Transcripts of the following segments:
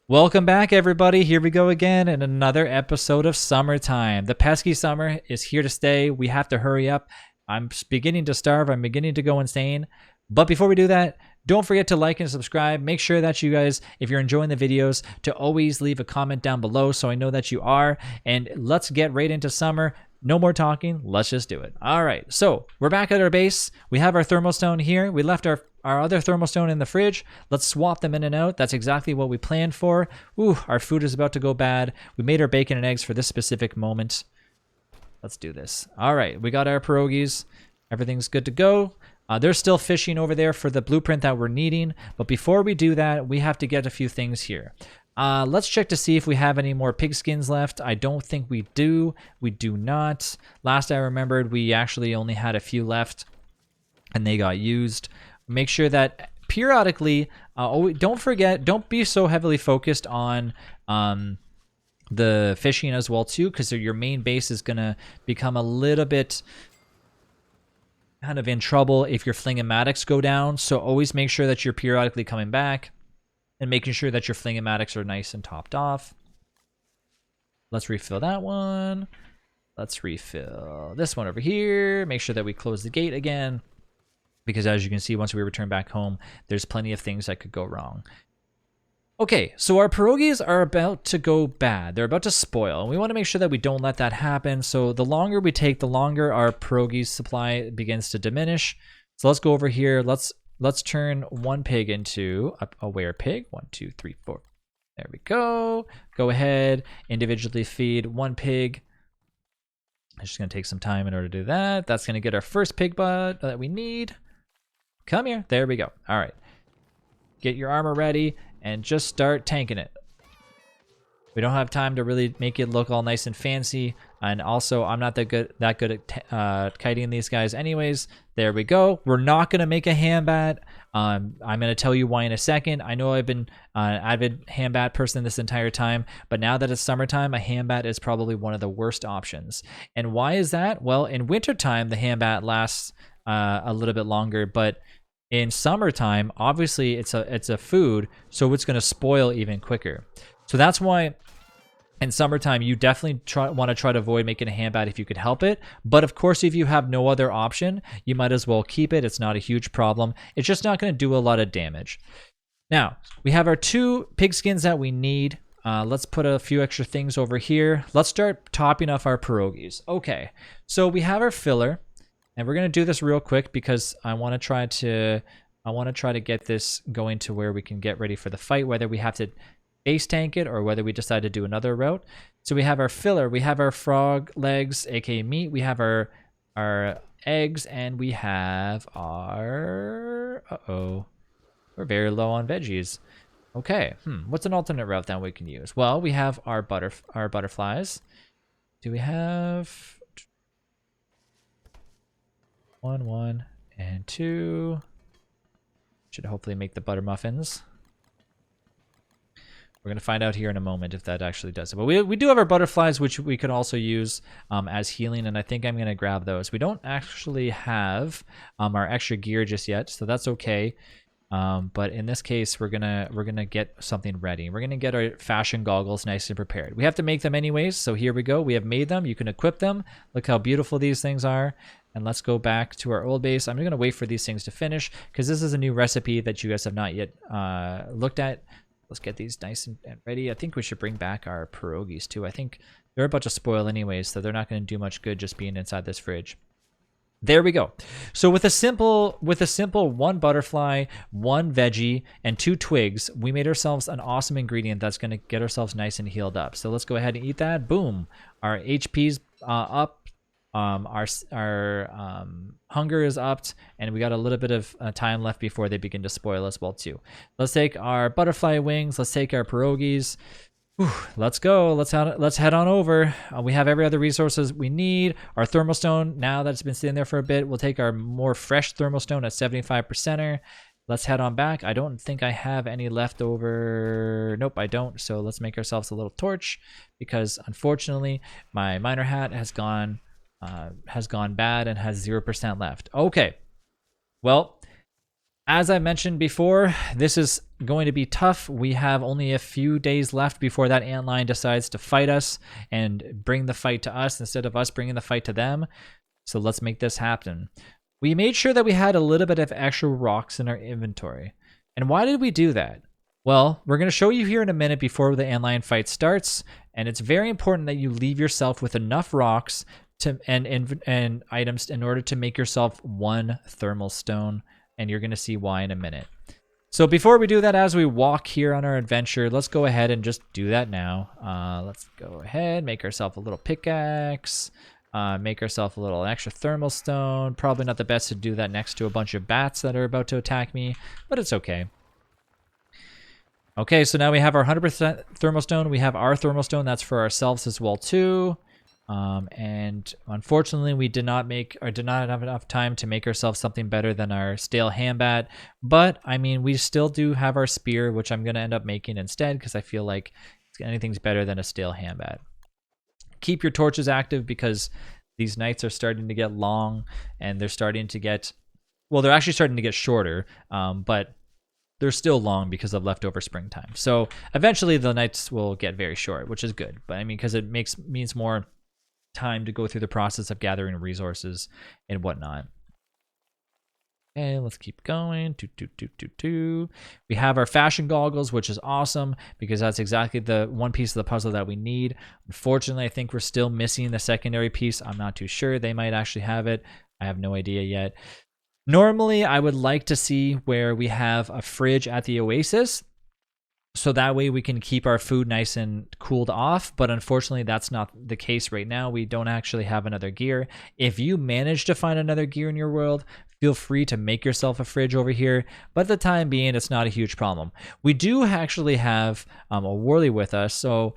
Welcome back, everybody. Here we go again in another episode of Summertime. The pesky summer is here to stay. We have to hurry up. I'm beginning to starve. I'm beginning to go insane. But before we do that, don't forget to like and subscribe. Make sure that you guys, if you're enjoying the videos, to always leave a comment down below so I know that you are. And let's get right into summer. No more talking. Let's just do it. All right. So we're back at our base. We have our thermostone here. We left our other thermostone in the fridge. Let's swap them in and out. That's exactly what we planned for. Ooh, our food is about to go bad. We made our bacon and eggs for this specific moment. Let's do this. All right. We got our pierogies. Everything's good to go. They're still fishing over there for the blueprint that we're needing. But before we do that, we have to get a few things here. Let's check to see if we have any more pig skins left. I don't think we do. We do not. Last I remembered, we actually only had a few left and they got used. Make sure that periodically, don't forget, don't be so heavily focused on the fishing as well too, because your main base is going to become a little bit kind of in trouble if your flingomatics go down. So always make sure that you're periodically coming back and making sure that your flingomatics are nice and topped off. Let's refill that one. Let's refill this one over here. Make sure that we close the gate again, because as you can see, once we return back home, there's plenty of things that could go wrong. Okay, so our pierogies are about to go bad. They're about to spoil, and we want to make sure that we don't let that happen. So the longer we take, the longer our pierogi supply begins to diminish. So let's go over here. Let's turn one pig into a were pig. 1, 2, 3, 4. There we go. Go ahead, individually feed one pig. It's just going to take some time in order to do that. That's going to get our first pig butt that we need. Come here. There we go. All right. Get your armor ready and just start tanking it. We don't have time to really make it look all nice and fancy. And also, I'm not that good at kiting these guys anyways. There we go. We're not going to make a handbat. I'm going to tell you why in a second. I know I've been an avid handbat person this entire time, but now that it's summertime, a handbat is probably one of the worst options. And why is that? Well, in wintertime, the handbat lasts a little bit longer, but in summertime, obviously it's a food, so it's going to spoil even quicker. So that's why in summertime, you definitely want to try to avoid making a handbat if you could help it. But of course, if you have no other option, you might as well keep it. It's not a huge problem. It's just not going to do a lot of damage. Now, we have our 2 pig skins that we need. Let's put a few extra things over here. Let's start topping off our pierogies. Okay, so we have our filler. And we're going to do this real quick because I want to try to get this going to where we can get ready for the fight, whether we have to base tank it or whether we decide to do another route. So we have our filler, we have our frog legs, aka meat, we have our eggs, and we have our we're very low on veggies. Okay, what's an alternate route that we can use? Well, we have our butterflies. Do we have 1, and 2? Should hopefully make the butter muffins. We're going to find out here in a moment if that actually does it. But we do have our butterflies, which we could also use as healing, and I think I'm going to grab those. We don't actually have our extra gear just yet, so that's okay. But in this case, we're gonna get something ready. We're gonna get our fashion goggles nice and prepared. We have to make them anyways, so here we go. We have made them. You can equip them. Look how beautiful these things are. And let's go back to our old base. I'm gonna wait for these things to finish because this is a new recipe that you guys have not yet looked at. Let's get these nice and ready. I think we should bring back our pierogies too. I think they're about to spoil anyways, so they're not gonna do much good just being inside this fridge. There we go. So with a simple 1 butterfly, 1 veggie, and 2 twigs, we made ourselves an awesome ingredient that's going to get ourselves nice and healed up. So let's go ahead and eat that. Boom. Our HP's up. Our hunger is upped, and we got a little bit of time left before they begin to spoil as well too. Let's take our butterfly wings. Let's take our pierogies. Whew, let's go. Let's head on over. We have every other resources we need. Our thermostone, now that it's been sitting there for a bit, we'll take our more fresh thermostone at 75%. Let's head on back. I don't think I have any left over. Nope, I don't. So let's make ourselves a little torch because unfortunately my miner hat has gone bad and has 0% left. Okay. Well, As I mentioned before, this is going to be tough. We have only a few days left before that antlion decides to fight us and bring the fight to us instead of us bringing the fight to them. So let's make this happen. We made sure that we had a little bit of extra rocks in our inventory. And why did we do that? Well, we're going to show you here in a minute before the antlion fight starts, and it's very important that you leave yourself with enough rocks and items in order to make yourself one thermal stone, and you're going to see why in a minute. So before we do that, as we walk here on our adventure, let's go ahead and just do that now. Let's go ahead, make ourselves a little pickaxe, make ourselves a little extra thermal stone. Probably not the best to do that next to a bunch of bats that are about to attack me, but it's okay. Okay, so now we have our 100% thermal stone. We have our thermal stone. That's for ourselves as well too. And unfortunately, we did not have enough time to make ourselves something better than our stale hambat. But I mean, we still do have our spear, which I'm gonna end up making instead because I feel like anything's better than a stale hambat. Keep your torches active because these nights are starting to get long, and they're starting to get, well, they're actually starting to get shorter, but they're still long because of leftover springtime. So eventually the nights will get very short, which is good. But I mean, because it means more time to go through the process of gathering resources and whatnot. Okay, let's keep going. We have our fashion goggles, which is awesome because that's exactly the one piece of the puzzle that we need. Unfortunately, I think we're still missing the secondary piece. I'm not too sure. They might actually have it. I have no idea yet. Normally, I would like to see where we have a fridge at the Oasis, so that way we can keep our food nice and cooled off, but unfortunately that's not the case right now. We don't actually have another gear. If you manage to find another gear in your world, feel free to make yourself a fridge over here, but at the time being, it's not a huge problem. We do actually have a Worley with us, so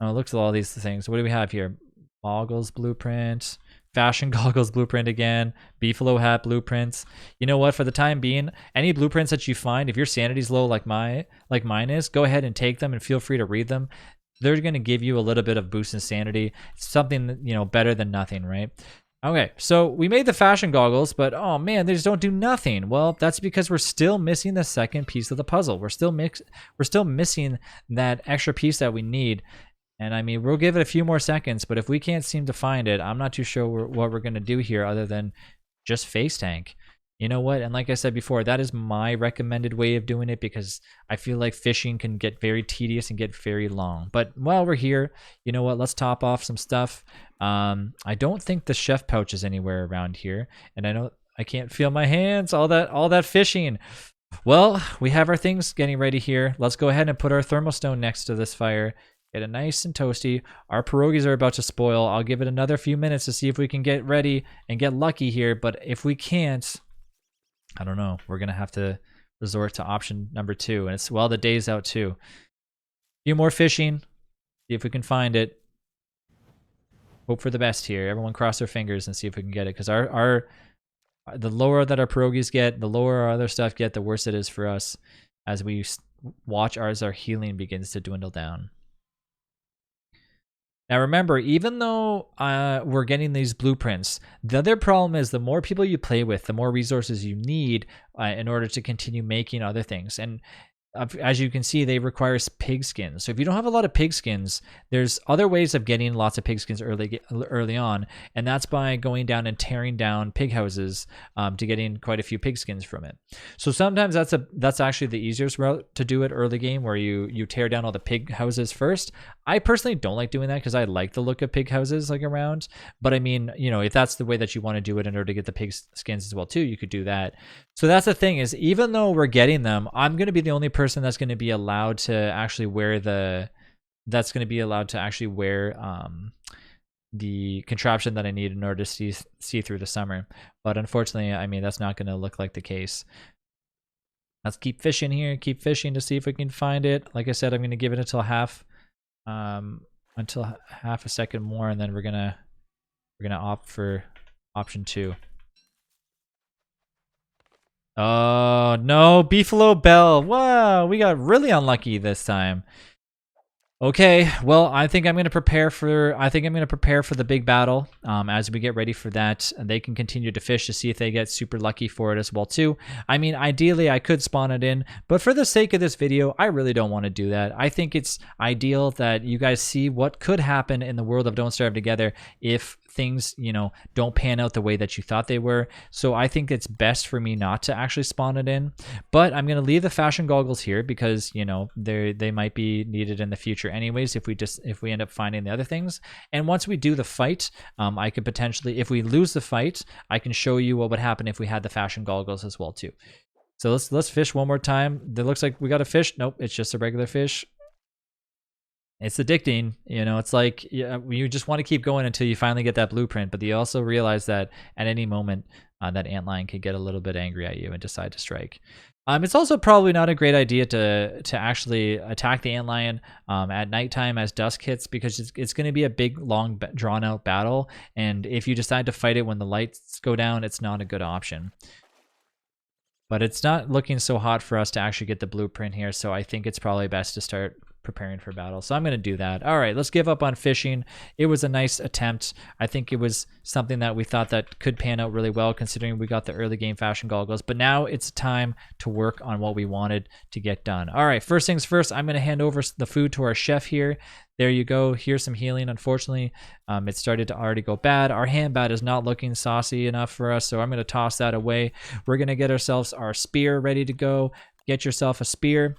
look at all these things. What do we have here? Boggles blueprint, fashion goggles blueprint again, beefalo hat blueprints. You know what, for the time being, any blueprints that you find, if your sanity's low like mine is, go ahead and take them and feel free to read them. They're going to give you a little bit of boost in sanity. It's something, you know, better than nothing, right? Okay, so we made the fashion goggles, but oh man, they just don't do nothing. Well, that's because we're still missing the second piece of the puzzle. We're still missing that extra piece that we need. And I mean, we'll give it a few more seconds, but if we can't seem to find it, I'm not too sure what we're going to do here other than just face tank. You know what? And like I said before, that is my recommended way of doing it because I feel like fishing can get very tedious and get very long. But while we're here, you know what? Let's top off some stuff. I don't think the chef pouch is anywhere around here. And I can't feel my hands, all that fishing. Well, we have our things getting ready here. Let's go ahead and put our thermostone next to this fire. Get it nice and toasty. Our pierogies are about to spoil. I'll give it another few minutes to see if we can get ready and get lucky here. But if we can't, I don't know. We're going to have to resort to option number 2. And it's, well, the day's out too. A few more fishing. See if we can find it. Hope for the best here. Everyone cross their fingers and see if we can get it. Because the lower that our pierogies get, the lower our other stuff get, the worse it is for us as we watch as our healing begins to dwindle down. Now remember, even though we're getting these blueprints, the other problem is the more people you play with, the more resources you need in order to continue making other things. And as you can see, they require pig skins. So if you don't have a lot of pig skins, there's other ways of getting lots of pig skins early on, and that's by going down and tearing down pig houses to getting quite a few pig skins from it. So sometimes that's actually the easiest route to do it early game, where you tear down all the pig houses first. I personally don't like doing that because I like the look of pig houses like around. But I mean, you know, if that's the way that you want to do it in order to get the pig skins as well too, you could do that. So that's the thing, is even though we're getting them, I'm going to be the only person that's going to be allowed to actually wear the contraption that I need in order to see through the summer. But unfortunately, I mean, that's not going to look like the case. Let's keep fishing here, keep fishing to see if we can find it. Like I said, I'm going to give it until half a second more, and then we're gonna opt for option 2. Oh no, Beefalo Bell! Wow, we got really unlucky this time. Okay, well, I think I'm going to prepare for. I think I'm going to prepare for the big battle. As we get ready for that, and they can continue to fish to see if they get super lucky for it as well too. I mean, ideally, I could spawn it in, but for the sake of this video, I really don't want to do that. I think it's ideal that you guys see what could happen in the world of Don't Starve Together if things, you know, don't pan out the way that you thought they were. So I think it's best for me not to actually spawn it in, but I'm going to leave the fashion goggles here because, you know, they might be needed in the future anyways if we end up finding the other things. And once we do the fight, I could potentially, if we lose the fight, I can show you what would happen if we had the fashion goggles as well too. So let's fish one more time. It looks like we got a fish. Nope, it's just a regular fish. It's addicting, you know. It's like you just want to keep going until you finally get that blueprint, but you also realize that at any moment that antlion could get a little bit angry at you and decide to strike. It's also probably not a great idea to actually attack the antlion at nighttime as dusk hits, because it's going to be a big, long, drawn out battle, and if you decide to fight it when the lights go down, it's not a good option. But it's not looking so hot for us to actually get the blueprint here, so I think it's probably best to start preparing for battle. So I'm going to do that. All right, let's give up on fishing. It was a nice attempt. I think it was something that we thought that could pan out really well considering we got the early game fashion goggles, but now it's time to work on what we wanted to get done. All right, first things first, I'm going to hand over the food to our chef here. There you go. Here's some healing. Unfortunately, it started to already go bad. Our hand bat is not looking saucy enough for us, so I'm going to toss that away. We're going to get ourselves our spear ready to go. Get yourself a spear.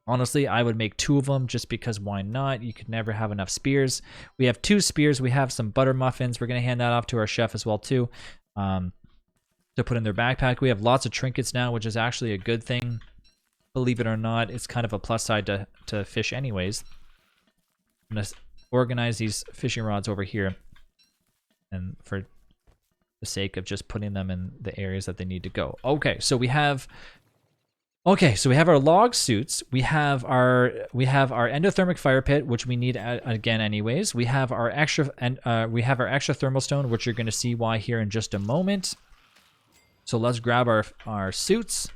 Honestly, I would make 2 of them just because why not? You could never have enough spears. We have 2 spears. We have some butter muffins. We're going to hand that off to our chef as well too, to put in their backpack. We have lots of trinkets now, which is actually a good thing. Believe it or not, it's kind of a plus side to fish anyways. I'm going to organize these fishing rods over here, and for the sake of just putting them in the areas that they need to go. Okay, so we have our log suits. We have our endothermic fire pit, which we need again anyways. We have our extra thermal stone, which you're going to see why here in just a moment. So let's grab our suits.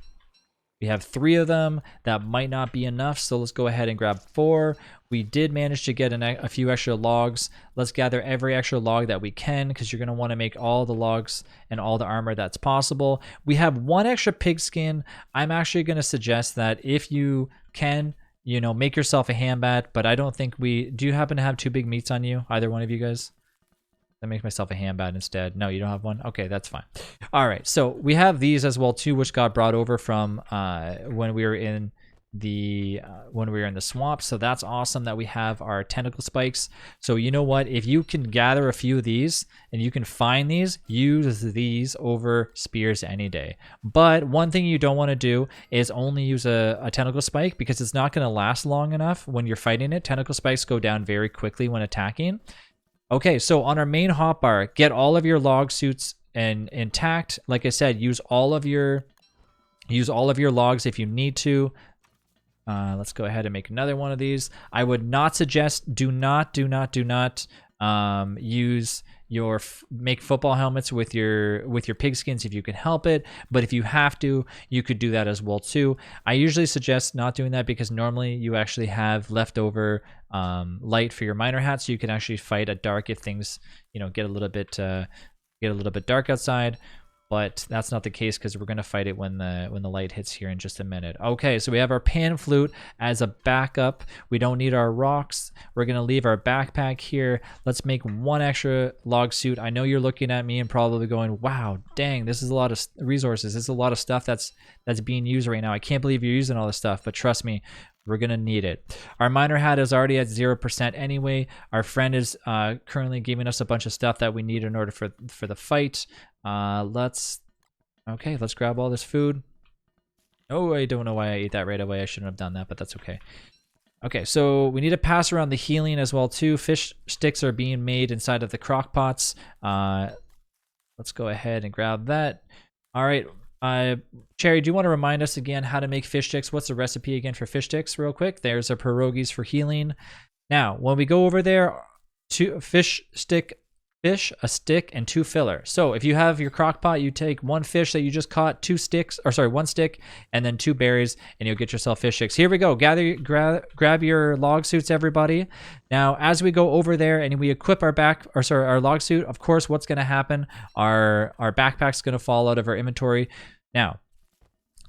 We have 3 of them. That might not be enough, so let's go ahead and grab 4. We did manage to get a few extra logs. Let's gather every extra log that we can, because you're going to want to make all the logs and all the armor that's possible. We have 1 extra pig skin. I'm actually going to suggest that if you can, you know, make yourself a ham bat, but I don't think do you happen to have 2 big meats on you? Either one of you guys? I make myself a ham bat instead. No, you don't have one? Okay, that's fine. All right, so we have these as well too, which got brought over from when we were in the swamp. So that's awesome that we have our tentacle spikes. So you know what? If you can gather a few of these and you can find these, use these over spears any day. But one thing you don't want to do is only use a tentacle spike, because it's not going to last long enough when you're fighting it. Tentacle spikes go down very quickly when attacking. Okay, so on our main hotbar, get all of your log suits and intact. Like I said, use all of your logs if you need to. Let's go ahead and make another one of these. I would not suggest, do not use make football helmets with your pig skins if you can help it, but if you have to, you could do that as well too. I usually suggest not doing that because normally you actually have leftover light for your miner hat, so you can actually fight at dark if things, you know, get a little bit dark outside. But that's not the case because we're going to fight it when the light hits here in just a minute. Okay, so we have our pan flute as a backup. We don't need our rocks. We're going to leave our backpack here. Let's make 1 extra log suit. I know you're looking at me and probably going, wow, dang, this is a lot of resources. This is a lot of stuff that's being used right now. I can't believe you're using all this stuff, but trust me, we're going to need it. Our miner hat is already at 0% anyway. Our friend is currently giving us a bunch of stuff that we need in order for the fight. Let's grab all this food. Oh, I don't know why I ate that right away. I shouldn't have done that, but that's okay. Okay, so we need to pass around the healing as well too. Fish sticks are being made inside of the crock pots. Let's go ahead and grab that. All right. Cherry, do you want to remind us again how to make fish sticks? What's the recipe again for fish sticks real quick? There's a pierogies for healing. Now, when we go over there, 2 fish stick fish, a stick, and 2 filler. So if you have your crock pot, you take 1 fish that you just caught, 2 sticks, or sorry, 1 stick, and then 2 berries, and you'll get yourself fish sticks. Here we go. Grab your log suits, everybody. Now, as we go over there and we equip our log suit, of course, what's going to happen? Our backpack's going to fall out of our inventory. Now,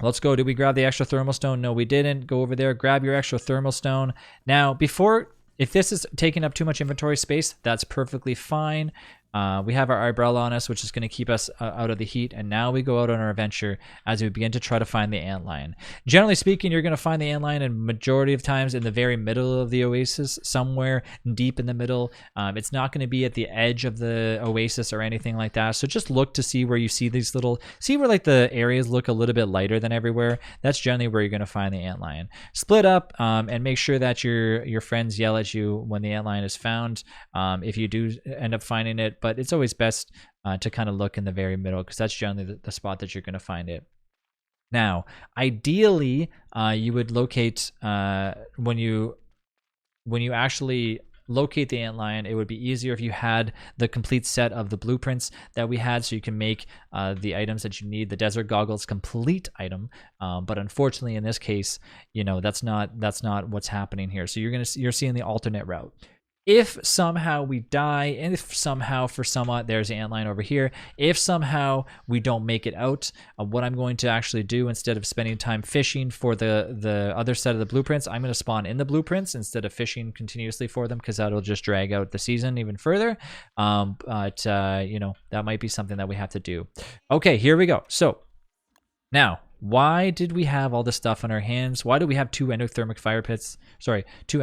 let's go. Did we grab the extra thermal stone? No, we didn't. Go over there, grab your extra thermal stone. Now, if this is taking up too much inventory space, that's perfectly fine. We have our umbrella on us, which is going to keep us out of the heat. And now we go out on our adventure as we begin to try to find the antlion. Generally speaking, you're going to find the antlion in majority of times in the very middle of the oasis, somewhere deep in the middle. It's not going to be at the edge of the oasis or anything like that. So just look to see where you see these see where like the areas look a little bit lighter than everywhere. That's generally where you're going to find the antlion. Split up and make sure that your friends yell at you when the antlion is found. If you do end up finding it, but it's always best to kind of look in the very middle because that's generally the spot that you're going to find it. Now, ideally, you would locate when you actually locate the antlion, it would be easier if you had the complete set of the blueprints that we had, so you can make the items that you need. The desert goggles complete item, but unfortunately in this case, that's not what's happening here. So you're seeing the alternate route. If somehow we die, and if somehow for some odd, there's the antlion over here, if somehow we don't make it out, what I'm going to actually do, instead of spending time fishing for the other set of the blueprints, I'm going to spawn in the blueprints instead of fishing continuously for them, because that'll just drag out the season even further. That might be something that we have to do. Okay, here we go. So now, why did we have all this stuff on our hands? Why do we have 2 endothermic fire pits? Sorry, 2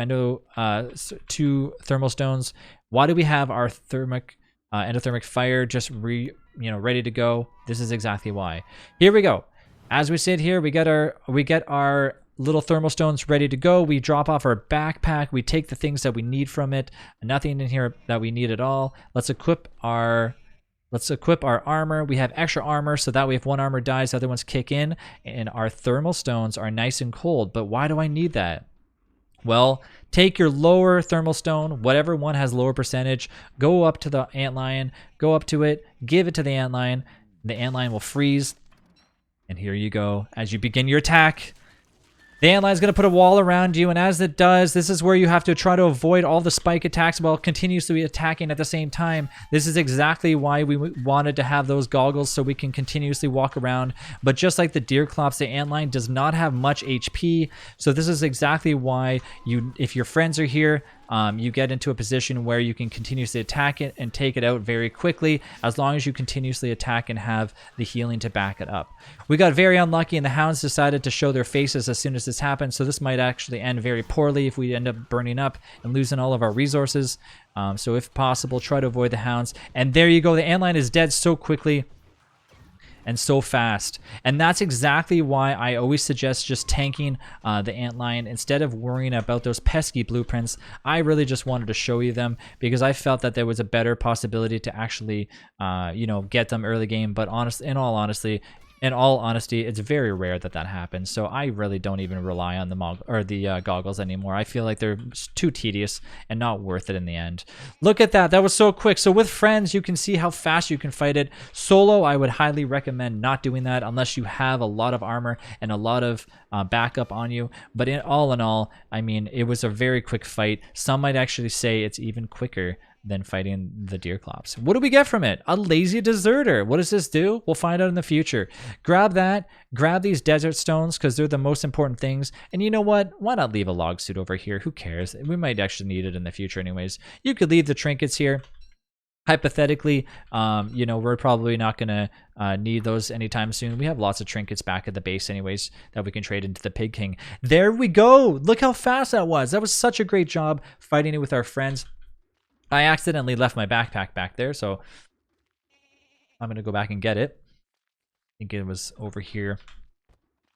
thermal stones. Why do we have our endothermic fire just ready to go? This is exactly why. Here we go. As we sit here, we get our little thermal stones ready to go. We drop off our backpack. We take the things that we need from it. Nothing in here that we need at all. Let's equip our armor. We have extra armor, so that way if one armor dies, the other ones kick in, and our thermal stones are nice and cold. But why do I need that? Well, take your lower thermal stone, whatever one has lower percentage, go up to the antlion, go up to it, give it to the antlion. The antlion will freeze, and here you go. As you begin your attack, the antlion is going to put a wall around you, and as it does, this is where you have to try to avoid all the spike attacks while continuously attacking at the same time. This is exactly why we wanted to have those goggles, so we can continuously walk around. But just like the deer clops, the antlion does not have much HP, so this is exactly why if your friends are here, you get into a position where you can continuously attack it and take it out very quickly, as long as you continuously attack and have the healing to back it up. We got very unlucky, and the hounds decided to show their faces as soon as this happened, so this might actually end very poorly if we end up burning up and losing all of our resources. So if possible, try to avoid the hounds. And there you go, the antlion is dead so quickly and so fast. And that's exactly why I always suggest just tanking the antlion instead of worrying about those pesky blueprints. I really just wanted to show you them because I felt that there was a better possibility to actually get them early game. But in all honesty, it's very rare that happens. So I really don't even rely on the goggles anymore. I feel like they're too tedious and not worth it in the end. Look at that. That was so quick. So with friends, you can see how fast you can fight it. Solo, I would highly recommend not doing that unless you have a lot of armor and a lot of backup on you. But in all, I mean, it was a very quick fight. Some might actually say it's even quicker than fighting the deer clops. What do we get from it? A lazy deserter. What does this do? We'll find out in the future. Grab that. Grab these desert stones because they're the most important things. And you know what? Why not leave a log suit over here? Who cares? We might actually need it in the future anyways. You could leave the trinkets here. Hypothetically, we're probably not going to need those anytime soon. We have lots of trinkets back at the base anyways that we can trade into the Pig King. There we go. Look how fast that was. That was such a great job fighting it with our friends. I accidentally left my backpack back there, so I'm going to go back and get it. I think it was over here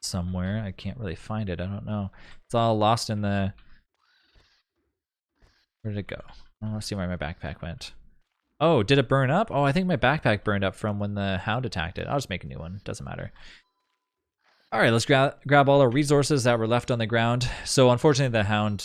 somewhere. I can't really find it. I don't know. It's all lost in the... Where did it go? Oh, let's see where my backpack went. Oh, did it burn up? Oh, I think my backpack burned up from when the hound attacked it. I'll just make a new one. Doesn't matter. All right, let's grab all our resources that were left on the ground. So unfortunately, the hound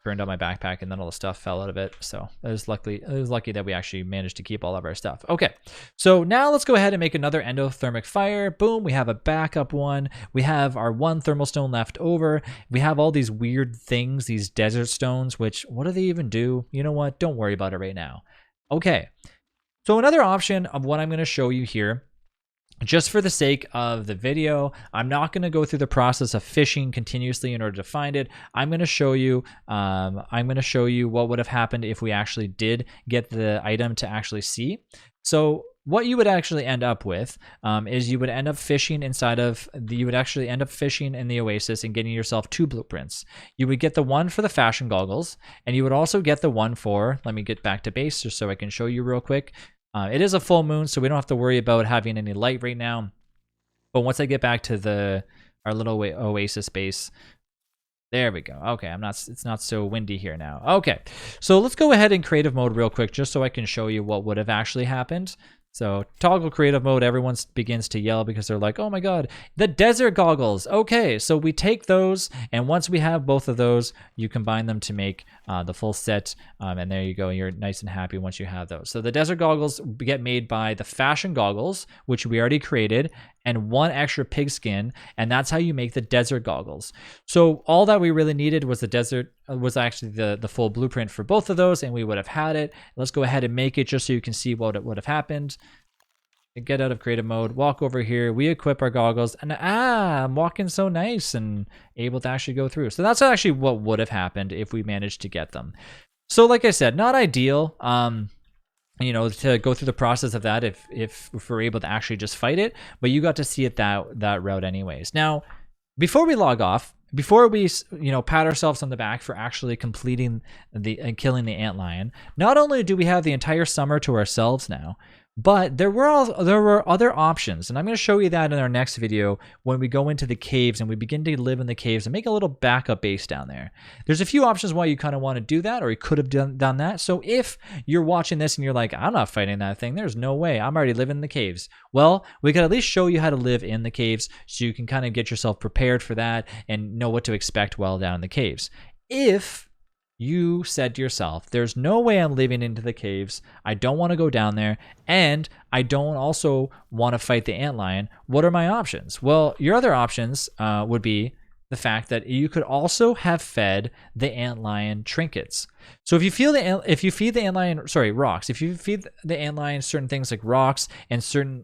burned out my backpack, and then all the stuff fell out of it. So it was lucky that we actually managed to keep all of our stuff. Okay, so now let's go ahead and make another endothermic fire. Boom, we have a backup one. We have our one thermal stone left over. We have all these weird things, these desert stones, which, what do they even do? You know what? Don't worry about it right now. Okay, so another option of what I'm going to show you here, just for the sake of the video, I'm not going to go through the process of fishing continuously in order to find it. I'm going to show you what would have happened if we actually did get the item to actually see. So what you would actually end up with is you would end up fishing you would actually end up fishing in the Oasis and getting yourself 2 blueprints. You would get the one for the fashion goggles, and you would also get the one for, let me get back to base just so I can show you real quick. It is a full moon, so we don't have to worry about having any light right now. But once I get back to our little Oasis base, there we go. Okay, it's not so windy here now. Okay, so let's go ahead in creative mode real quick, just so I can show you what would have actually happened. So toggle creative mode, everyone begins to yell because they're like, oh my god, the desert goggles. Okay, so we take those, and once we have both of those, you combine them to make the full set, and there you go. You're nice and happy once you have those. So the desert goggles get made by the fashion goggles, which we already created, and 1 extra pig skin, and that's how you make the desert goggles. So all that we really needed was actually the full blueprint for both of those, and we would have had it. Let's go ahead and make it just so you can see what would have happened. Get out of creative mode, walk over here, we equip our goggles, and I'm walking so nice and able to actually go through. So that's actually what would have happened if we managed to get them. So like I said, not ideal, you know, to go through the process of that if we're able to actually just fight it, but you got to see it that route anyways. Now, before we log off, before we, you know, pat ourselves on the back for actually completing and killing the antlion, not only do we have the entire summer to ourselves now, but there were other options, and I'm going to show you that in our next video when we go into the caves and we begin to live in the caves and make a little backup base down there. There's a few options why you kind of want to do that, or you could have done that. So if you're watching this and you're like, I'm not fighting that thing, there's no way, I'm already living in the caves. Well, we could at least show you how to live in the caves so you can kind of get yourself prepared for that and know what to expect while down in the caves. If you said to yourself, there's no way I'm living into the caves, I don't want to go down there, and I don't also want to fight the antlion, what are my options? Well, your other options would be the fact that you could also have fed the antlion trinkets. So if you feed the antlion, rocks, if you feed the antlion certain things like rocks and certain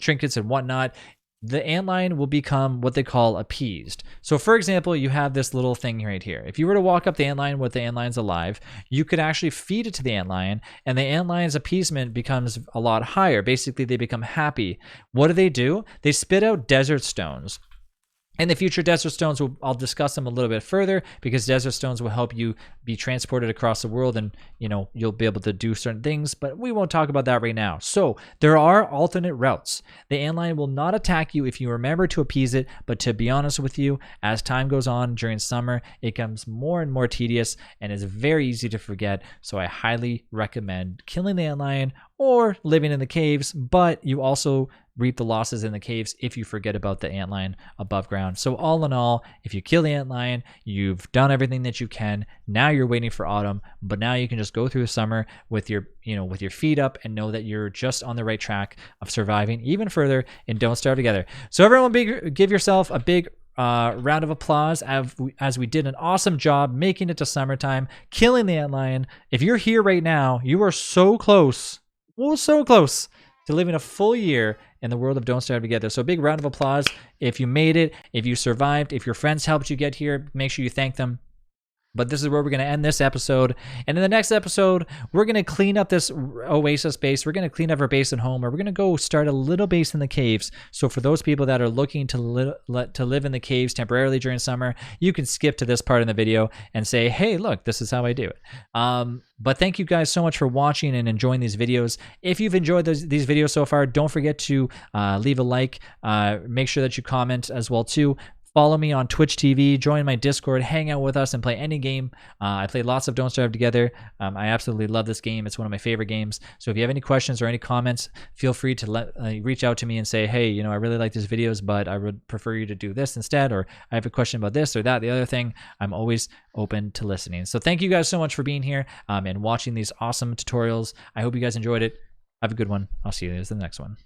trinkets and whatnot, the antlion will become what they call appeased. So for example, you have this little thing right here. If you were to walk up the antlion with the antlion's alive, you could actually feed it to the antlion, and the antlion's appeasement becomes a lot higher. Basically, they become happy. What do? They spit out desert stones. In the future, desert stones, I'll discuss them a little bit further, because desert stones will help you be transported across the world, and you know, you'll be able to do certain things, but we won't talk about that right now. So there are alternate routes. The antlion will not attack you if you remember to appease it, but to be honest with you, as time goes on during summer, it becomes more and more tedious and is very easy to forget. So I highly recommend killing the antlion or living in the caves, but you also reap the losses in the caves if you forget about the antlion above ground. So all in all, if you kill the antlion, you've done everything that you can. Now you're waiting for autumn, but now you can just go through the summer with your feet up and know that you're just on the right track of surviving even further, and don't starve together. So everyone, give yourself a big round of applause as we did an awesome job making it to summertime, killing the antlion. If you're here right now, you are so close. We're so close to living a full year in the world of Don't Starve Together. So a big round of applause if you made it, if you survived, if your friends helped you get here, make sure you thank them. But this is where we're going to end this episode. And in the next episode, we're going to clean up this Oasis base. We're going to clean up our base at home, or we're going to go start a little base in the caves. So for those people that are looking to live in the caves temporarily during summer, you can skip to this part in the video and say, hey, look, this is how I do it. But thank you guys so much for watching and enjoying these videos. If you've enjoyed these videos so far, don't forget to leave a like. Make sure that you comment as well too. Follow me on Twitch TV, join my Discord, hang out with us, and play any game. I played lots of Don't Starve Together. I absolutely love this game. It's one of my favorite games. So if you have any questions or any comments, feel free to reach out to me and say, hey, you know, I really like these videos, but I would prefer you to do this instead, or I have a question about this or that, the other thing. I'm always open to listening. So thank you guys so much for being here and watching these awesome tutorials. I hope you guys enjoyed it. Have a good one. I'll see you guys in the next one.